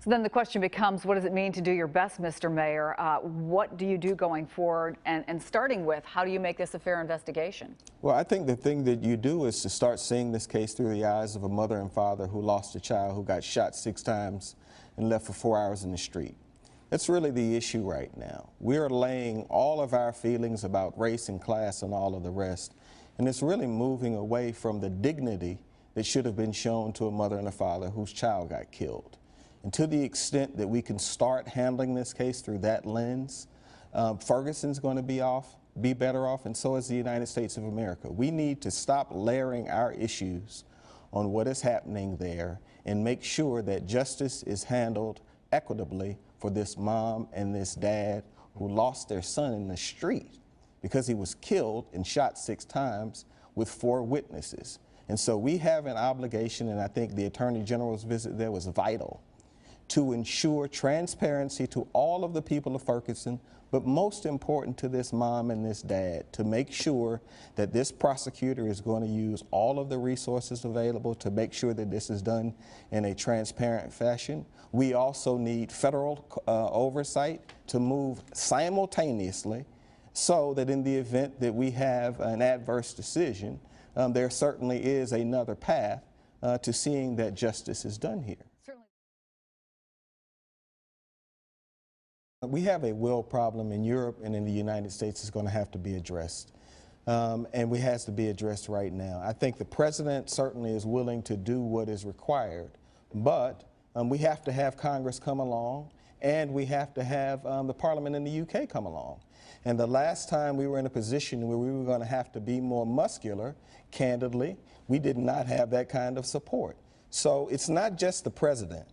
So then the question becomes, what does it mean to do your best, Mr. Mayor? What do you do going forward? And starting with, how do you make this a fair investigation? Well, I think the thing that you do is to start seeing this case through the eyes of a mother and father who lost a child who got shot 6 times and left for 4 hours in the street. That's really the issue right now. We're laying all of our feelings about race and class and all of the rest, and it's really moving away from the dignity that should have been shown to a mother and a father whose child got killed. And to the extent that we can start handling this case through that lens, Ferguson's going to be better off, and so is the United States of America. We need to stop layering our issues on what is happening there and make sure that justice is handled equitably for this mom and this dad who lost their son in the street because he was killed and shot 6 times with 4 witnesses. And so we have an obligation, and I think the Attorney General's visit there was vital, to ensure transparency to all of the people of Ferguson, but most important to this mom and this dad, to make sure that this prosecutor is going to use all of the resources available to make sure that this is done in a transparent fashion. We also need federal oversight to move simultaneously so that in the event that we have an adverse decision, there certainly is another path to seeing that justice is done here. Certainly. We have a will problem in Europe and in the United States is going to have to be addressed. And it has to be addressed right now. I think the president certainly is willing to do what is required, but we have to have Congress come along, and we have to have the Parliament in the UK come along. And the last time we were in a position where we were going to have to be more muscular, candidly, we did not have that kind of support. So it's not just the president.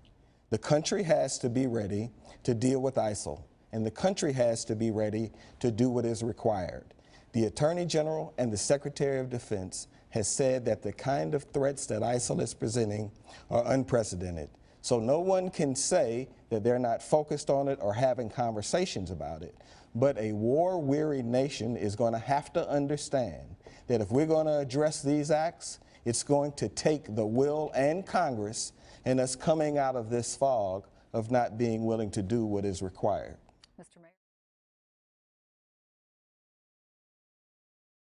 The country has to be ready to deal with ISIL, and the country has to be ready to do what is required. The Attorney General and the Secretary of Defense has said that the kind of threats that ISIL is presenting are unprecedented. So no one can say that they're not focused on it or having conversations about it. But a war-weary nation is going to have to understand that if we're going to address these acts, it's going to take the will and Congress and us coming out of this fog of not being willing to do what is required.